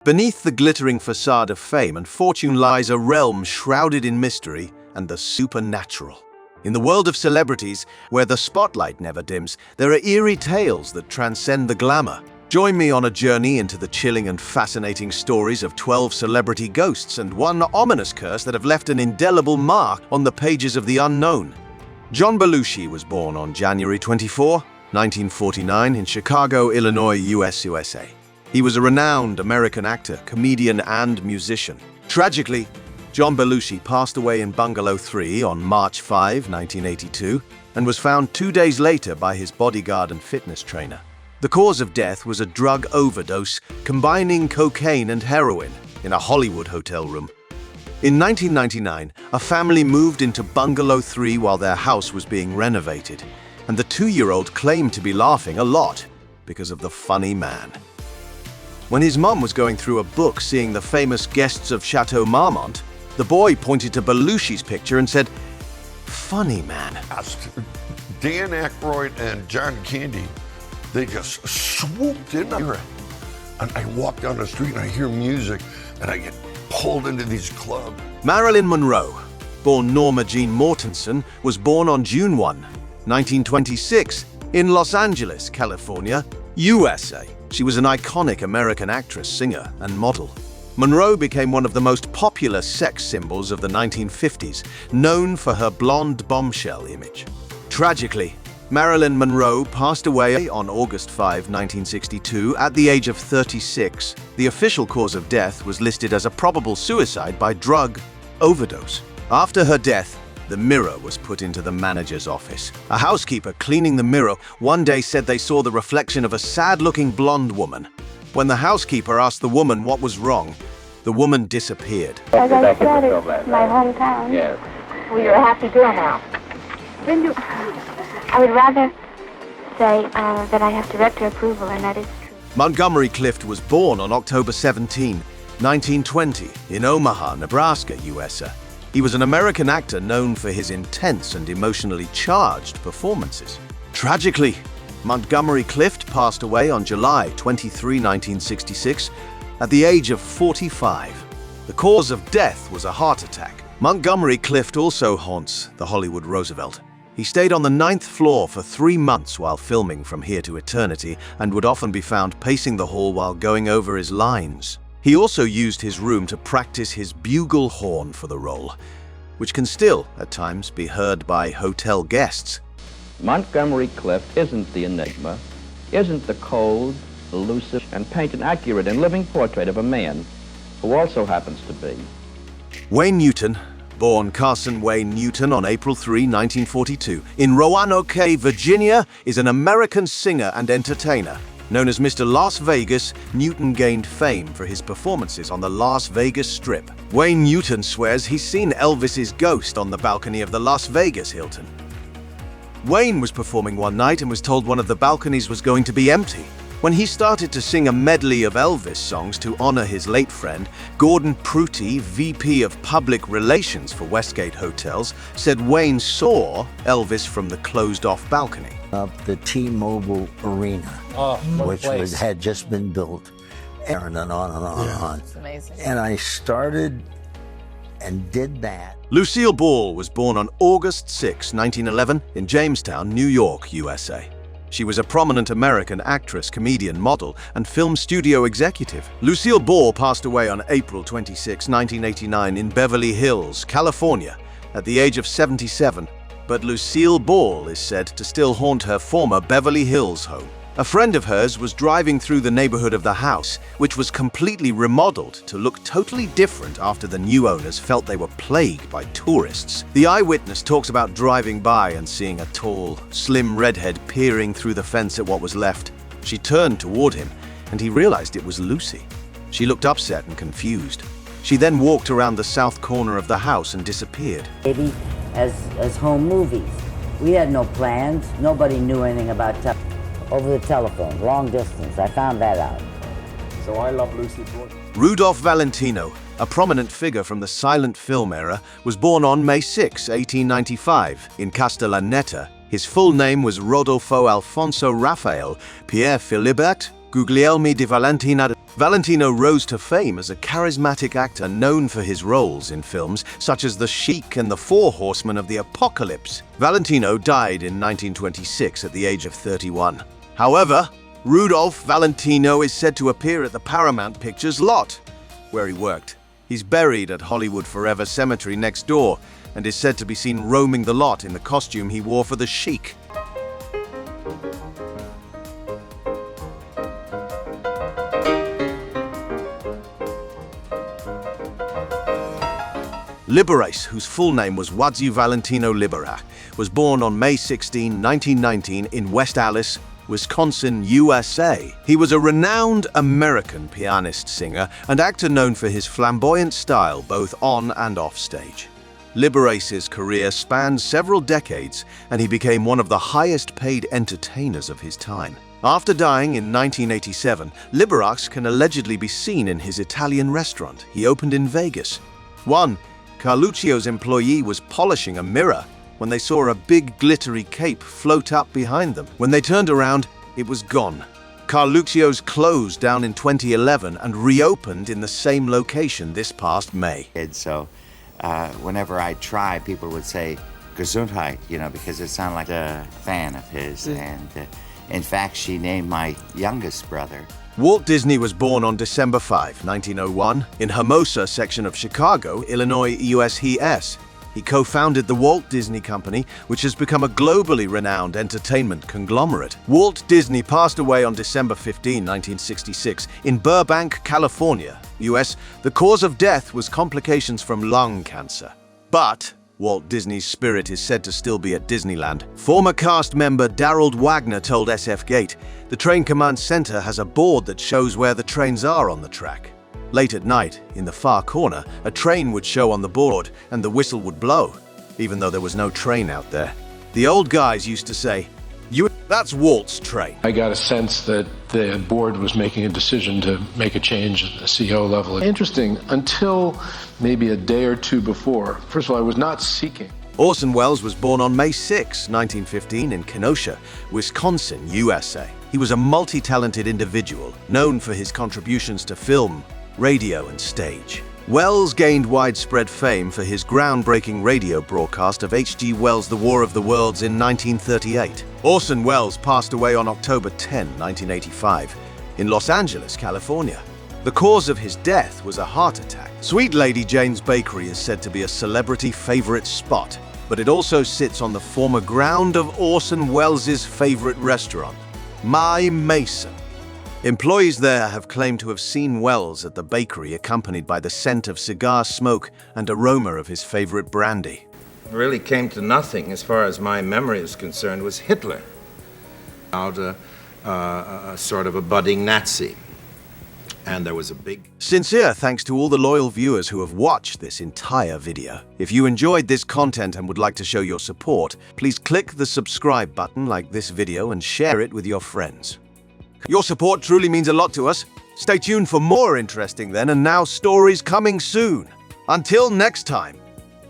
Beneath the glittering facade of fame and fortune lies a realm shrouded in mystery and the supernatural. In the world of celebrities, where the spotlight never dims, there are eerie tales that transcend the glamour. Join me on a journey into the chilling and fascinating stories of 12 celebrity ghosts and one ominous curse that have left an indelible mark on the pages of the unknown. John Belushi was born on January 24, 1949 in Chicago, Illinois, USA. He was a renowned American actor, comedian, and musician. Tragically, John Belushi passed away in Bungalow 3 on March 5, 1982, and was found 2 days later by his bodyguard and fitness trainer. The cause of death was a drug overdose combining cocaine and heroin in a Hollywood hotel room. In 1999, a family moved into Bungalow 3 while their house was being renovated, and the 2-year-old claimed to be laughing a lot because of the funny man. When his mum was going through a book seeing the famous guests of Chateau Marmont, the boy pointed to Belushi's picture and said, "Funny man." Dan Aykroyd and John Candy, they just swooped in here. And I walk down the street and I hear music and I get pulled into these clubs. Marilyn Monroe, born Norma Jean Mortensen, was born on June 1, 1926, in Los Angeles, California, USA. She was an iconic American actress, singer, and model. Monroe became one of the most popular sex symbols of the 1950s, known for her blonde bombshell image. Tragically, Marilyn Monroe passed away on August 5, 1962, at the age of 36. The official cause of death was listed as a probable suicide by drug overdose. After her death, the mirror was put into the manager's office. A housekeeper cleaning the mirror one day said they saw the reflection of a sad-looking blonde woman. When the housekeeper asked the woman what was wrong, the woman disappeared. As I said, it's my hometown. Yes. Well, you're a happy girl now. I would rather say that I have director approval, and that is true. Montgomery Clift was born on October 17, 1920, in Omaha, Nebraska, USA. He was an American actor known for his intense and emotionally charged performances. Tragically, Montgomery Clift passed away on July 23, 1966, at the age of 45. The cause of death was a heart attack. Montgomery Clift also haunts the Hollywood Roosevelt. He stayed on the 9th floor for 3 months while filming From Here to Eternity and would often be found pacing the hall while going over his lines. He also used his room to practice his bugle horn for the role, which can still, at times, be heard by hotel guests. Montgomery Clift isn't the enigma, isn't the cold, elusive, and paint an accurate and living portrait of a man who also happens to be. Wayne Newton, born Carson Wayne Newton on April 3, 1942, in Roanoke, Virginia, is an American singer and entertainer. Known as Mr. Las Vegas, Newton gained fame for his performances on the Las Vegas Strip. Wayne Newton swears he's seen Elvis's ghost on the balcony of the Las Vegas Hilton. Wayne was performing one night and was told one of the balconies was going to be empty. When he started to sing a medley of Elvis songs to honor his late friend, Gordon Prutti, VP of Public Relations for Westgate Hotels, said Wayne saw Elvis from the closed-off balcony of the T-Mobile Arena, which had just been built, and on and on and on. It's amazing. And I started and did that. Lucille Ball was born on August 6, 1911, in Jamestown, New York, USA. She was a prominent American actress, comedian, model, and film studio executive. Lucille Ball passed away on April 26, 1989, in Beverly Hills, California, at the age of 77. But Lucille Ball is said to still haunt her former Beverly Hills home. A friend of hers was driving through the neighborhood of the house, which was completely remodeled to look totally different after the new owners felt they were plagued by tourists. The eyewitness talks about driving by and seeing a tall, slim redhead peering through the fence at what was left. She turned toward him, and he realized it was Lucy. She looked upset and confused. She then walked around the south corner of the house and disappeared. Maybe as home movies. We had no plans. Nobody knew anything about over the telephone, long distance. I found that out. So I love Lucy Ball. Rudolph Valentino, a prominent figure from the silent film era, was born on May 6, 1895, in Castellaneta. His full name was Rodolfo Alfonso Rafael Pierre Philibert Guglielmi di Valentina. Valentino rose to fame as a charismatic actor known for his roles in films such as The Sheik and The Four Horsemen of the Apocalypse. Valentino died in 1926 at the age of 31. However, Rudolph Valentino is said to appear at the Paramount Pictures lot, where he worked. He's buried at Hollywood Forever Cemetery next door and is said to be seen roaming the lot in the costume he wore for The Sheik. Libero, whose full name was Wadzio Valentino Libero, was born on May 16, 1919 in West Allis, Wisconsin, USA. He was a renowned American pianist, singer, and actor known for his flamboyant style both on and off stage. Libero's career spanned several decades, and he became one of the highest-paid entertainers of his time. After dying in 1987, Libero can allegedly be seen in his Italian restaurant he opened in Vegas. One Carluccio's employee was polishing a mirror when they saw a big glittery cape float up behind them. When they turned around, it was gone. Carluccio's closed down in 2011 and reopened in the same location this past May. And so whenever I try, people would say Gesundheit, because it sounded like a fan of his. And in fact, she named my youngest brother. Walt Disney was born on December 5, 1901, in Hermosa section of Chicago, Illinois, US. He co-founded the Walt Disney Company, which has become a globally renowned entertainment conglomerate. Walt Disney passed away on December 15, 1966, in Burbank, California, US. The cause of death was complications from lung cancer. But Walt Disney's spirit is said to still be at Disneyland. Former cast member Darrell Wagner told SF Gate, "The Train Command Center has a board that shows where the trains are on the track. Late at night, in the far corner, a train would show on the board and the whistle would blow, even though there was no train out there. The old guys used to say, that's Walt's train." I got a sense that the board was making a decision to make a change at the CEO level. Interesting, until maybe a day or two before. First of all, I was not seeking. Orson Welles was born on May 6, 1915 in Kenosha, Wisconsin, USA. He was a multi-talented individual, known for his contributions to film, radio, and stage. Wells gained widespread fame for his groundbreaking radio broadcast of H.G. Wells' The War of the Worlds in 1938. Orson Welles passed away on October 10, 1985, in Los Angeles, California. The cause of his death was a heart attack. Sweet Lady Jane's Bakery is said to be a celebrity favorite spot, but it also sits on the former ground of Orson Welles' favorite restaurant, My Mason. Employees there have claimed to have seen Wells at the bakery accompanied by the scent of cigar smoke and aroma of his favorite brandy. It really came to nothing as far as my memory is concerned was Hitler. Out a sort of a budding Nazi. And there was a big... Sincere thanks to all the loyal viewers who have watched this entire video. If you enjoyed this content and would like to show your support, please click the subscribe button like this video and share it with your friends. Your support truly means a lot to us. Stay tuned for more interesting then and now stories coming soon. Until next time.